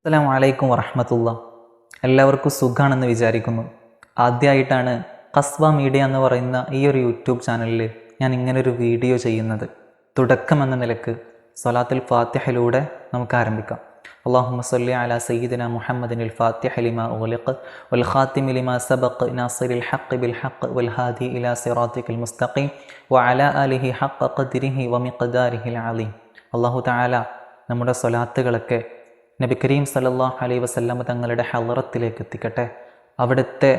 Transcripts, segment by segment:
അസ്സലാമു അലൈക്കും വറഹ്മത്തുള്ളാഹി. എല്ലാവർക്കും സുഖാണെന്ന് വിചാരിക്കുന്നു. ആദ്യമായിട്ടാണ് ഖസ്വ മീഡിയ എന്ന് പറയുന്ന ഈ ഒരു യൂട്യൂബ് ചാനലിൽ ഞാൻ ഇങ്ങനൊരു വീഡിയോ ചെയ്യുന്നത്. തുടക്കം എന്ന നിലക്ക് സ്വലാത്തുൽ ഫാത്തിഹയിലൂടെ നമുക്ക് ആരംഭിക്കാം. അല്ലാഹുമ്മ സ്വല്ലി അലാ സയ്യിദിന മുഹമ്മദിനിൽ ഫാത്തിഹ ലിമാ ഉഗ്ലിഖ വൽ ഖാതിമി ലിമാ സബഖ നാസിറിൽ ഹഖ് ബിൽ ഹഖ് വൽ ഹാദി ഇലാ സിറാത്തിക്കൽ മുസ്തഖീം വഅലാ ആലിഹി ഹഖ ഖദ്രിഹി വമിഖ്ദാരിഹിൽ അലീം. അല്ലാഹു തആല നമ്മുടെ സ്വലാത്തുകളൊക്കെ നബി കരീം സല്ലല്ലാഹു അലൈഹി വസല്ലമ തങ്ങളുടെ ഹളറത്തിലേക്ക് എത്തിക്കട്ടെ. അവിടുത്തെ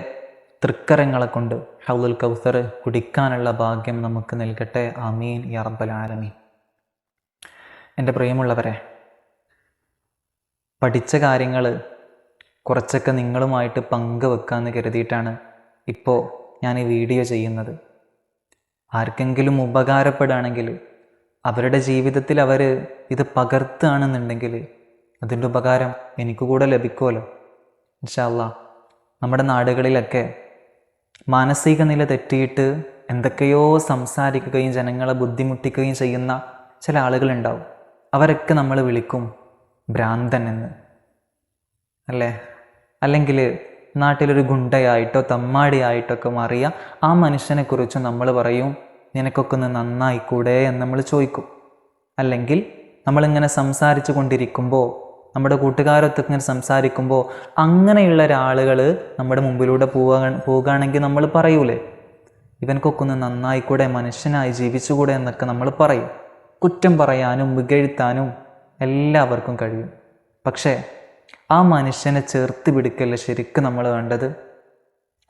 തൃക്കരങ്ങളെ കൊണ്ട് ഹൗലുൽ കൗസർ കുടിക്കാനുള്ള ഭാഗ്യം നമുക്ക് നൽകട്ടെ. ആമീൻ യാ റബ്ബൽ ആലമീൻ. എൻ്റെ പ്രിയമുള്ളവരെ, പഠിച്ച കാര്യങ്ങൾ കുറച്ചൊക്കെ നിങ്ങളുമായിട്ട് പങ്കുവെക്കാമെന്ന് കരുതിയിട്ടാണ് ഇപ്പോൾ ഞാൻ ഈ വീഡിയോ ചെയ്യുന്നത്. ആർക്കെങ്കിലും ഉപകാരപ്പെടുകയാണെങ്കിൽ, അവരുടെ ജീവിതത്തിൽ അവർ ഇത് പകർത്തുകയാണെന്നുണ്ടെങ്കിൽ അതിൻ്റെ ഉപകാരം എനിക്ക് കൂടെ ലഭിക്കുമല്ലോ. ഇൻഷാ അല്ലാഹ്. നമ്മുടെ നാടുകളിലൊക്കെ മാനസിക നില തെറ്റിയിട്ട് എന്തൊക്കെയോ സംസാരിക്കുകയും ജനങ്ങളെ ബുദ്ധിമുട്ടിക്കുകയും ചെയ്യുന്ന ചില ആളുകളുണ്ടാവും. അവരൊക്കെ നമ്മൾ വിളിക്കും ഭ്രാന്തൻ എന്ന്, അല്ലേ? അല്ലെങ്കിൽ നാട്ടിലൊരു ഗുണ്ടയായിട്ടോ തമ്മാടിയായിട്ടൊക്കെ മാറിയ ആ മനുഷ്യനെക്കുറിച്ച് നമ്മൾ പറയും നിനക്കൊക്കെ ഒന്ന് നന്നായിക്കൂടെ എന്ന് നമ്മൾ ചോദിക്കും. അല്ലെങ്കിൽ നമ്മളിങ്ങനെ സംസാരിച്ചു കൊണ്ടിരിക്കുമ്പോൾ, നമ്മുടെ കൂട്ടുകാരൊത്തൊക്കെ ഇങ്ങനെ സംസാരിക്കുമ്പോൾ അങ്ങനെയുള്ള ഒരാളുകൾ നമ്മുടെ മുമ്പിലൂടെ പോവുകയാണെങ്കിൽ നമ്മൾ പറയൂലേ, ഇവനക്കൊക്കെ ഒന്ന് നന്നായിക്കൂടെ, മനുഷ്യനായി ജീവിച്ചുകൂടെ എന്നൊക്കെ നമ്മൾ പറയും. കുറ്റം പറയാനും മികഴ്ത്താനും എല്ലാവർക്കും കഴിയും. പക്ഷേ ആ മനുഷ്യനെ ചേർത്ത് പിടിക്കല്ല ശരിക്കും നമ്മൾ വേണ്ടത്.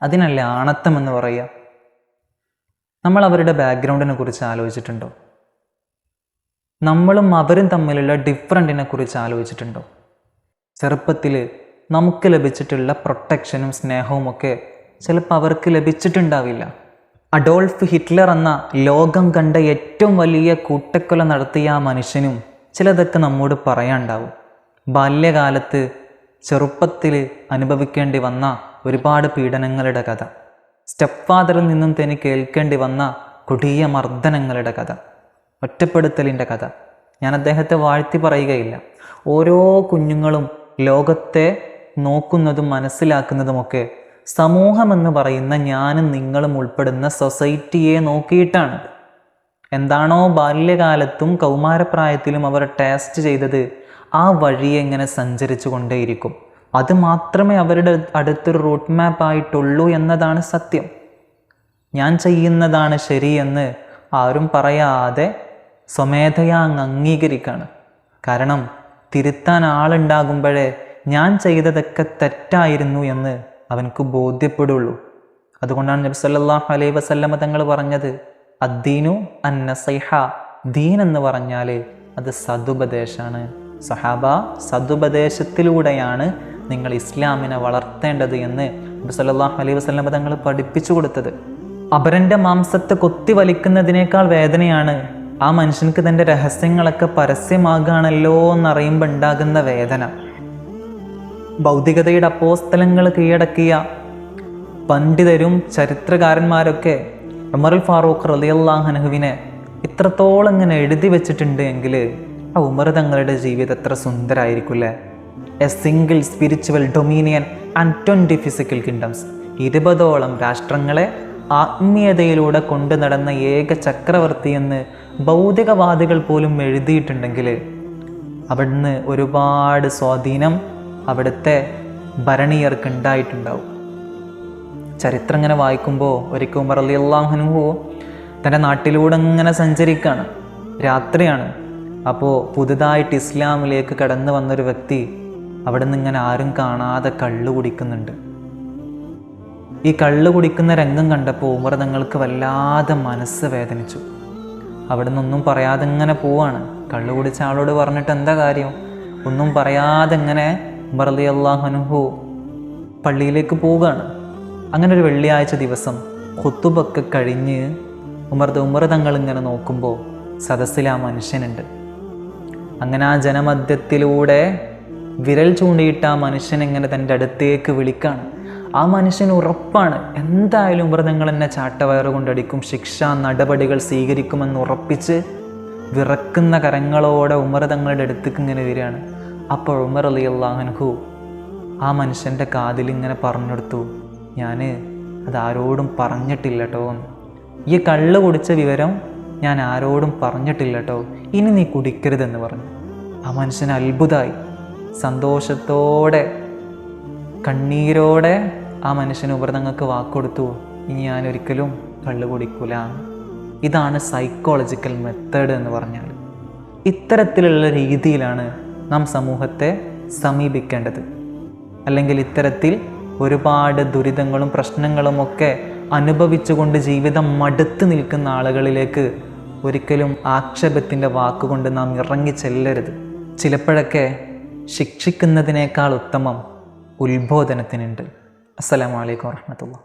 അതിനല്ലേ ആണത്തം എന്ന് പറയുക. നമ്മൾ അവരുടെ ബാക്ക്ഗ്രൗണ്ടിനെ കുറിച്ച് ആലോചിച്ചിട്ടുണ്ടോ? നമ്മളും അവരും തമ്മിലുള്ള ഡിഫറൻറ്റിനെ കുറിച്ച് ആലോചിച്ചിട്ടുണ്ടോ? ചെറുപ്പത്തിൽ നമുക്ക് ലഭിച്ചിട്ടുള്ള പ്രൊട്ടക്ഷനും സ്നേഹവും ഒക്കെ ചിലപ്പോൾ അവർക്ക് ലഭിച്ചിട്ടുണ്ടാവില്ല. അഡോൾഫ് ഹിറ്റ്ലർ എന്ന ലോകം കണ്ട ഏറ്റവും വലിയ കൂട്ടക്കൊല നടത്തിയ ആ മനുഷ്യനും ചിലതൊക്കെ നമ്മോട് പറയാനുണ്ടാവും. ബാല്യകാലത്ത് ചെറുപ്പത്തിൽ അനുഭവിക്കേണ്ടി വന്ന ഒരുപാട് പീഡനങ്ങളുടെ കഥ, സ്റ്റെപ്പ് ഫാദറിൽ നിന്നും തനിക്ക് കേൾക്കേണ്ടി വന്ന കൊടിയ മർദ്ദനങ്ങളുടെ കഥ, ഒറ്റപ്പെടുത്തലിൻ്റെ കഥ. ഞാൻ അദ്ദേഹത്തെ വാഴ്ത്തി പറയുകയില്ല. ഓരോ കുഞ്ഞുങ്ങളും ലോകത്തെ നോക്കുന്നതും മനസ്സിലാക്കുന്നതുമൊക്കെ സമൂഹമെന്ന് പറയുന്ന ഞാനും നിങ്ങളും ഉൾപ്പെടുന്ന സൊസൈറ്റിയെ നോക്കിയിട്ടാണ്. എന്താണോ ബാല്യകാലത്തും കൗമാരപ്രായത്തിലും അവർ ടേസ്റ്റ് ചെയ്തത് ആ വഴിയെ ഇങ്ങനെ സഞ്ചരിച്ചു കൊണ്ടേയിരിക്കും. അത് മാത്രമേ അവരുടെ അടുത്തൊരു റൂട്ട് മാപ്പ് ആയിട്ടുള്ളൂ എന്നതാണ് സത്യം. ഞാൻ ചെയ്യുന്നതാണ് ശരിയെന്ന് ആരും പറയാതെ സ്വമേധയാ അങ്ങ് അംഗീകരിക്കാണ്. കാരണം തിരുത്താൻ ആളുണ്ടാകുമ്പോഴേ ഞാൻ ചെയ്തതൊക്കെ തെറ്റായിരുന്നു എന്ന് അവനക്ക് ബോധ്യപ്പെടുള്ളൂ. അതുകൊണ്ടാണ് നബി സല്ലല്ലാഹു അലൈഹി വസല്ലമ തങ്ങൾ പറഞ്ഞത്, അദ്ദീനു അന്നസൈഹ. ദീൻ എന്ന് പറഞ്ഞാൽ അത് സദുപദേശമാണ്. സഹാബ, സദുപദേശത്തിലൂടെയാണ് നിങ്ങൾ ഇസ്ലാമിനെ വളർത്തേണ്ടത് എന്ന് നബി സല്ലല്ലാഹു അലൈഹി വസല്ലമ തങ്ങൾ പഠിപ്പിച്ചു കൊടുത്തത്. അപരൻ്റെ മാംസത്തെ കൊത്തി വലിക്കുന്നതിനേക്കാൾ വേദനയാണ് ആ മനുഷ്യർക്ക് തൻ്റെ രഹസ്യങ്ങളൊക്കെ പരസ്യമാകാണല്ലോ എന്നറിയുമ്പോൾ ഉണ്ടാകുന്ന വേദന. ഭൗതികതയുടെ അപ്പോസ്തലങ്ങൾ കീഴടക്കിയ പണ്ഡിതരും ചരിത്രകാരന്മാരൊക്കെ ഉമറുൽ ഫാറൂഖ് റളിയല്ലാഹു അൻഹുവിനെ ഇത്രത്തോളം ഇങ്ങനെ എഴുതി വെച്ചിട്ടുണ്ട് എങ്കിൽ ആ ഉമർ തങ്ങളുടെ ജീവിതം എത്ര സുന്ദരമായിരിക്കില്ലേ. A single spiritual dominion and 20 physical kingdoms. 20ഓളം രാഷ്ട്രങ്ങളെ ആത്മീയതയിലൂടെ കൊണ്ടു നടന്ന ഏക ചക്രവർത്തി എന്ന് ഭൗതികവാദികൾ പോലും എഴുതിയിട്ടുണ്ടെങ്കിൽ അവിടുന്ന് ഒരുപാട് സ്വാധീനം അവിടുത്തെ ഭരണീയർക്ക് ഉണ്ടായിട്ടുണ്ടാവും. ചരിത്രം ഇങ്ങനെ വായിക്കുമ്പോൾ ഒരിക്കൽ ഉമർ റളിയല്ലാഹു അൻഹു തൻ്റെ നാട്ടിലൂടെ ഇങ്ങനെ സഞ്ചരിക്കുകയാണ്. രാത്രിയാണ്. അപ്പോൾ പുതുതായിട്ട് ഇസ്ലാമിലേക്ക് കടന്നു വന്നൊരു വ്യക്തി അവിടെ നിന്ന് ഇങ്ങനെ ആരും കാണാതെ കള്ളു കുടിക്കുന്നുണ്ട്. ഈ കള്ളു കുടിക്കുന്ന രംഗം കണ്ടപ്പോൾ ഉമർ തങ്ങൾക്ക് വല്ലാതെ മനസ്സ് വേദനിച്ചു. അവിടെ നിന്നൊന്നും പറയാതെ ഇങ്ങനെ പോവാണ്. കള്ളു കുടിച്ച ആളോട് പറഞ്ഞിട്ട് എന്താ കാര്യം? ഒന്നും പറയാതെ ഇങ്ങനെ ഉമർ റളിയല്ലാഹു അൻഹു പള്ളിയിലേക്ക് പോവുകയാണ്. അങ്ങനെ ഒരു വെള്ളിയാഴ്ച ദിവസം ഖുതുബൊക്കെ കഴിഞ്ഞ് ഉമർ തങ്ങൾ ഇങ്ങനെ നോക്കുമ്പോൾ സദസ്സിൽ ആ മനുഷ്യനുണ്ട്. അങ്ങനെ ആ ജനമധ്യത്തിലൂടെ വിരൽ ചൂണ്ടിയിട്ട് ആ മനുഷ്യൻ ഇങ്ങനെ തൻ്റെ അടുത്തേക്ക് വിളിക്കാണ്. ആ മനുഷ്യന് ഉറപ്പാണ് എന്തായാലും ഉമർ തങ്ങൾ എന്നെ ചാട്ടവയറ് കൊണ്ടടിക്കും, ശിക്ഷാ നടപടികൾ സ്വീകരിക്കുമെന്ന് ഉറപ്പിച്ച് വിറക്കുന്ന കരങ്ങളോടെ ഉമർ തങ്ങളുടെ അടുത്തേക്ക് ഇങ്ങനെ വരികയാണ്. അപ്പോൾ ഉമർ റളിയല്ലാഹു അൻഹു ആ മനുഷ്യൻ്റെ കാതിലിങ്ങനെ പറഞ്ഞെടുത്തു, ഞാൻ അതാരോടും പറഞ്ഞിട്ടില്ല കേട്ടോ, ഈ കള്ള് കുടിച്ച വിവരം ഞാൻ ആരോടും പറഞ്ഞിട്ടില്ല കേട്ടോ, ഇനി നീ കുടിക്കരുതെന്ന് പറഞ്ഞു. ആ മനുഷ്യന് അത്ഭുതമായി. സന്തോഷത്തോടെ കണ്ണീരോടെ ആ മനുഷ്യന് ഉപരതങ്ങൾക്ക് വാക്കൊടുത്തു, ഇനി ഞാനൊരിക്കലും കള്ള് കുടിക്കൂല. ഇതാണ് സൈക്കോളജിക്കൽ മെത്തേഡ് എന്ന് പറഞ്ഞാൽ. ഇത്തരത്തിലുള്ള രീതിയിലാണ് നാം സമൂഹത്തെ സമീപിക്കേണ്ടത്. അല്ലെങ്കിൽ ഇത്തരത്തിൽ ഒരുപാട് ദുരിതങ്ങളും പ്രശ്നങ്ങളുമൊക്കെ അനുഭവിച്ചുകൊണ്ട് ജീവിതം മടുത്ത് നിൽക്കുന്ന ആളുകളിലേക്ക് ഒരിക്കലും ആക്ഷേപത്തിൻ്റെ വാക്കുകൊണ്ട് നാം ഇറങ്ങി ചെല്ലരുത്. ചിലപ്പോഴൊക്കെ ശിക്ഷിക്കുന്നതിനേക്കാൾ ഉത്തമം ഉത്ബോധനത്തിനുണ്ട്. അസ്സലാമു അലൈക്കും വറഹ്മത്തുള്ളാഹി.